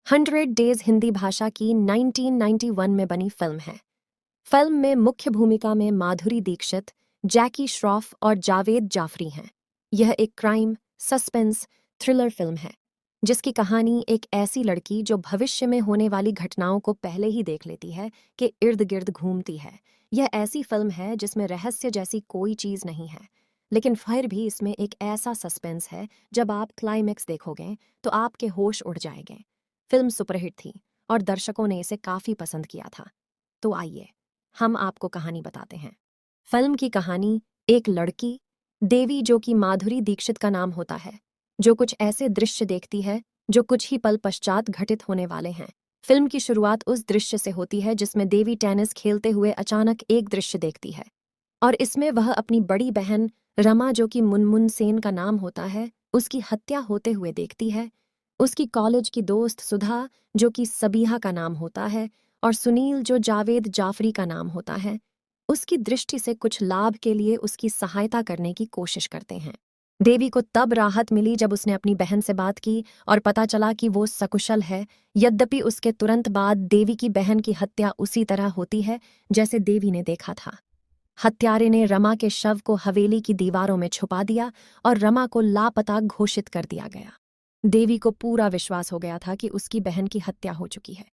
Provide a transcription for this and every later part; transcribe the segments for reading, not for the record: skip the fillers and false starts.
100 days Hindi भाषा की 1991 में बनी फिल्म है। फिल्म में मुख्य भूमिका में माधुरी दीक्षित, जैकी श्रॉफ और जावेद जाफरी हैं। यह एक क्राइम, सस्पेंस, थ्रिलर फिल्म है जिसकी कहानी एक ऐसी लड़की जो भविष्य में होने वाली घटनाओं को पहले ही देख लेती है के इर्द गिर्द घूमती है। यह ऐसी फिल्म है जिसमें रहस्य जैसी कोई चीज नहीं है, लेकिन फिर भी इसमें एक ऐसा सस्पेंस है, जब आप क्लाइमेक्स देखोगे तो आपके होश उड़ जाएंगे। फिल्म सुपरहिट थी और दर्शकों ने इसे काफी पसंद किया था। तो आइए हम आपको कहानी बताते हैं। फिल्म की कहानी एक लड़की, देवी जो कि माधुरी दीक्षित का नाम होता है, जो कुछ ऐसे दृश्य देखती है जो कुछ ही पल पश्चात घटित होने वाले हैं। फिल्म की शुरुआत उस दृश्य से होती है जिसमें देवी टेनिस खेलते हुए अचानक एक दृश्य देखती है और इसमें वह अपनी बड़ी बहन रमा जो कि मुनमुन सेन का नाम होता है, उसकी हत्या होते हुए देखती है। उसकी कॉलेज की दोस्त सुधा जो कि सबीहा का नाम होता है और सुनील जो जावेद जाफरी का नाम होता है, उसकी दृष्टि से कुछ लाभ के लिए उसकी सहायता करने की कोशिश करते हैं। देवी को तब राहत मिली जब उसने अपनी बहन से बात की और पता चला कि वो सकुशल है। यद्यपि उसके तुरंत बाद देवी की बहन की हत्या उसी तरह होती है जैसे देवी ने देखा था। हत्यारे ने रमा के शव को हवेली की दीवारों में छुपा दिया और रमा को लापता घोषित कर दिया गया। देवी को पूरा विश्वास हो गया था कि उसकी बहन की हत्या हो चुकी है।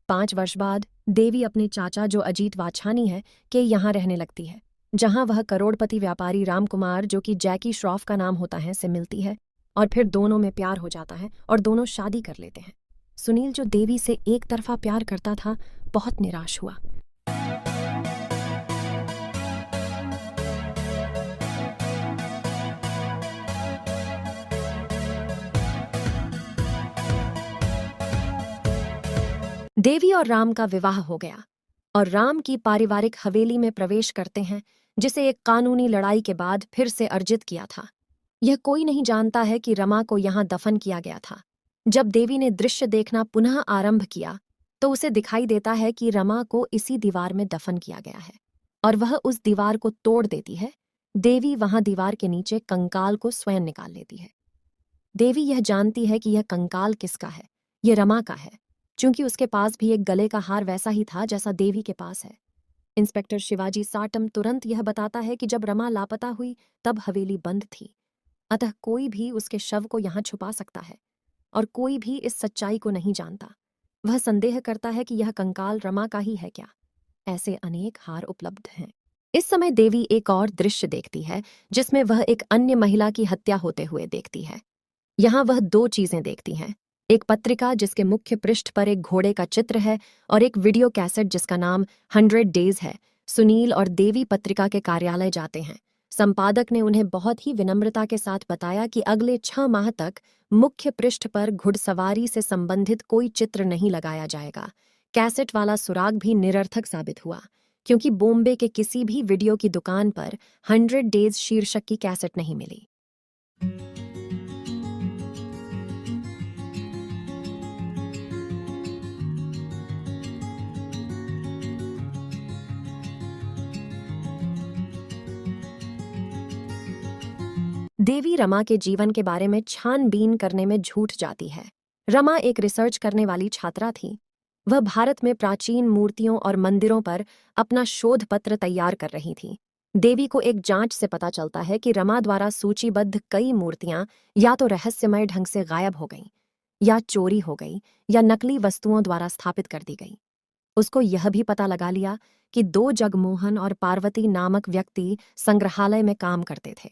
5 वर्ष बाद देवी अपने चाचा जो अजीत वाछानी है के यहाँ रहने लगती है, जहाँ वह करोड़पति व्यापारी रामकुमार जो कि जैकी श्रॉफ का नाम होता है से मिलती है और फिर दोनों में प्यार हो जाता है और दोनों शादी कर लेते हैं। सुनील जो देवी से एक तरफा प्यार करता था, बहुत निराश हुआ। देवी और राम का विवाह हो गया और राम की पारिवारिक हवेली में प्रवेश करते हैं, जिसे एक कानूनी लड़ाई के बाद फिर से अर्जित किया था। यह कोई नहीं जानता है कि रमा को यहाँ दफन किया गया था। जब देवी ने दृश्य देखना पुनः आरंभ किया तो उसे दिखाई देता है कि रमा को इसी दीवार में दफन किया गया है और वह उस दीवार को तोड़ देती है। देवी वहां दीवार के नीचे कंकाल को स्वयं निकाल लेती है। देवी यह जानती है कि यह कंकाल किसका है। यह रमा का है, क्योंकि उसके पास भी एक गले का हार वैसा ही था जैसा देवी के पास है। इंस्पेक्टर शिवाजी साटम तुरंत यह बताता है कि जब रमा लापता हुई तब हवेली बंद थी, अतः कोई भी उसके शव को यहाँ छुपा सकता है और कोई भी इस सच्चाई को नहीं जानता। वह संदेह करता है कि यह कंकाल रमा का ही है क्या। ऐसे अनेक हार उपलब्ध हैं। इस समय देवी एक और दृश्य देखती है जिसमें वह एक अन्य महिला की हत्या होते हुए देखती है। यहाँ वह 2 चीजें देखती हैं, एक पत्रिका जिसके मुख्य पृष्ठ पर एक घोड़े का चित्र है और एक वीडियो कैसेट जिसका नाम 100 डेज है। सुनील और देवी पत्रिका के कार्यालय जाते हैं। संपादक ने उन्हें बहुत ही विनम्रता के साथ बताया कि अगले 6 माह तक मुख्य पृष्ठ पर घुड़सवारी से संबंधित कोई चित्र नहीं लगाया जाएगा। कैसेट वाला सुराग भी निरर्थक साबित हुआ, क्योंकि बॉम्बे के किसी भी वीडियो की दुकान पर 100 डेज शीर्षक की कैसेट नहीं मिली। देवी रमा के जीवन के बारे में छानबीन करने में झूठ जाती है। रमा एक रिसर्च करने वाली छात्रा थी। वह भारत में प्राचीन मूर्तियों और मंदिरों पर अपना शोध पत्र तैयार कर रही थी। देवी को एक जांच से पता चलता है कि रमा द्वारा सूचीबद्ध कई मूर्तियां या तो रहस्यमय ढंग से गायब हो गईं, या चोरी हो गई, या नकली वस्तुओं द्वारा स्थापित कर दी गई। उसको यह भी पता लगा लिया कि 2 जगमोहन और पार्वती नामक व्यक्ति संग्रहालय में काम करते थे।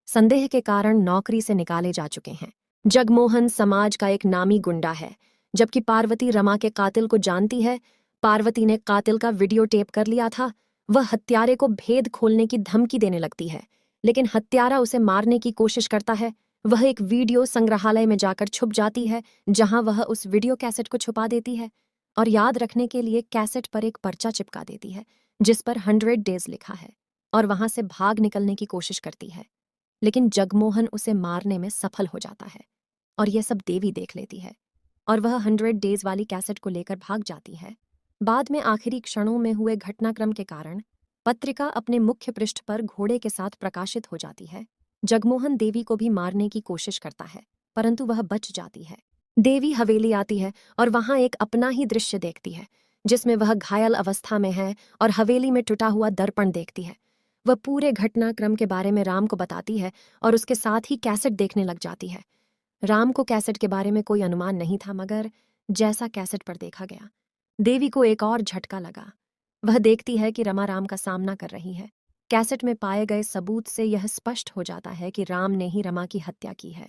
संदेह के कारण नौकरी से निकाले जा चुके हैं। जगमोहन समाज का एक नामी गुंडा है, जबकि पार्वती रमा के कातिल को जानती है। पार्वती ने कातिल का वीडियो टेप कर लिया था। वह हत्यारे को भेद खोलने की धमकी देने लगती है, लेकिन हत्यारा उसे मारने की कोशिश करता है। वह एक वीडियो संग्रहालय में जाकर छुप जाती है, जहां वह उस वीडियो कैसेट को छुपा देती है और याद रखने के लिए कैसेट पर एक पर्चा चिपका देती है जिस पर 100 डेज लिखा है, और वहां से भाग निकलने की कोशिश करती है। लेकिन जगमोहन उसे मारने में सफल हो जाता है और यह सब देवी देख लेती है और वह 100 डेज वाली कैसेट को लेकर भाग जाती है। बाद में आखिरी क्षणों में हुए घटनाक्रम के कारण पत्रिका अपने मुख्य पृष्ठ पर घोड़े के साथ प्रकाशित हो जाती है। जगमोहन देवी को भी मारने की कोशिश करता है, परंतु वह बच जाती है। देवी हवेली आती है और वहां एक अपना ही दृश्य देखती है, जिसमें वह घायल अवस्था में है और हवेली में टूटा हुआ दर्पण देखती है। वह पूरे घटनाक्रम के बारे में राम को बताती है और उसके साथ ही कैसेट देखने लग जाती है। राम को कैसेट के बारे में कोई अनुमान नहीं था, मगर जैसा कैसेट पर देखा गया, देवी को एक और झटका लगा। वह देखती है कि रमा राम का सामना कर रही है। कैसेट में पाए गए सबूत से यह स्पष्ट हो जाता है कि राम ने ही रमा की हत्या की है।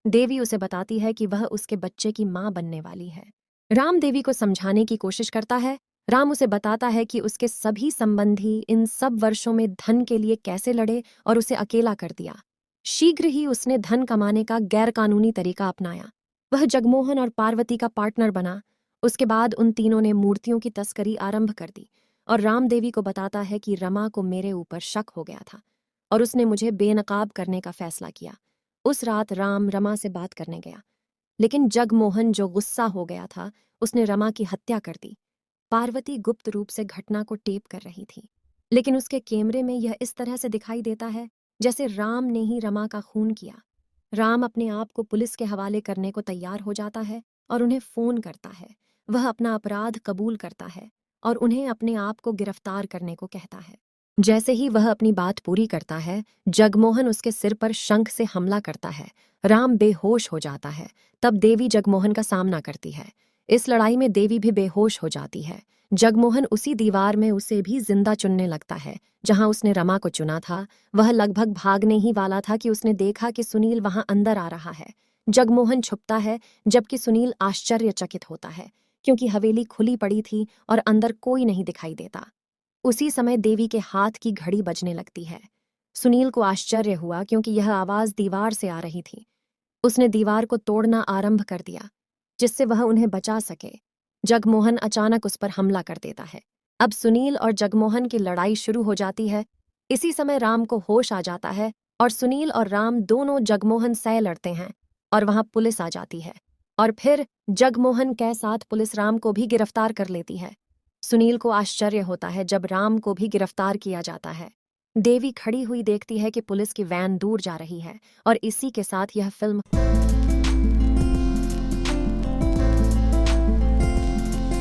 देवी उसे बताती है कि वह उसके बच्चे की मां बनने वाली है। राम देवी को समझाने की कोशिश करता है। राम उसे बताता है कि उसके सभी संबंधी इन सब वर्षों में धन के लिए कैसे लड़े और उसे अकेला कर दिया। शीघ्र ही उसने धन कमाने का गैरकानूनी तरीका अपनाया। वह जगमोहन और पार्वती का पार्टनर बना। उसके बाद उन तीनों ने मूर्तियों की तस्करी आरंभ कर दी और राम देवी को बताता है कि रमा को मेरे ऊपर शक हो गया था और उसने मुझे बेनकाब करने का फैसला किया। उस रात राम रमा से बात करने गया, लेकिन जगमोहन जो गुस्सा हो गया था, उसने रमा की हत्या कर दी। पार्वती गुप्त रूप से घटना को टेप कर रही थी, लेकिन उसके कैमरे में यह इस तरह से दिखाई देता है जैसे राम ने ही रमा का खून किया। राम अपने आप को पुलिस के हवाले करने को तैयार हो जाता है और उन्हें फोन करता है। वह अपना अपराध कबूल करता है और उन्हें अपने आप को गिरफ्तार करने को कहता है। जैसे ही वह अपनी बात पूरी करता है, जगमोहन उसके सिर पर शंख से हमला करता है। राम बेहोश हो जाता है। तब देवी जगमोहन का सामना करती है। इस लड़ाई में देवी भी बेहोश हो जाती है। जगमोहन उसी दीवार में उसे भी जिंदा चुनने लगता है जहां उसने रमा को चुना था। वह लगभग भागने ही वाला था कि उसने देखा कि सुनील वहां अंदर आ रहा है। जगमोहन छुपता है, जबकि सुनील आश्चर्यचकित होता है, क्योंकि हवेली खुली पड़ी थी और अंदर कोई नहीं दिखाई देता। उसी समय देवी के हाथ की घड़ी बजने लगती है। सुनील को आश्चर्य हुआ, क्योंकि यह आवाज दीवार से आ रही थी। उसने दीवार को तोड़ना आरंभ कर दिया, जिससे वह उन्हें बचा सके। जगमोहन अचानक उस पर हमला कर देता है। अब सुनील और जगमोहन की लड़ाई शुरू हो जाती है। इसी समय राम को होश आ जाता है और सुनील और राम दोनों जगमोहन से लड़ते हैं और वहां पुलिस आ जाती है। और फिर जगमोहन के साथ पुलिस राम को भी गिरफ्तार कर लेती है। सुनील को आश्चर्य होता है जब राम को भी गिरफ्तार किया जाता है। देवी खड़ी हुई देखती है कि पुलिस की वैन दूर जा रही है और इसी के साथ यह फिल्म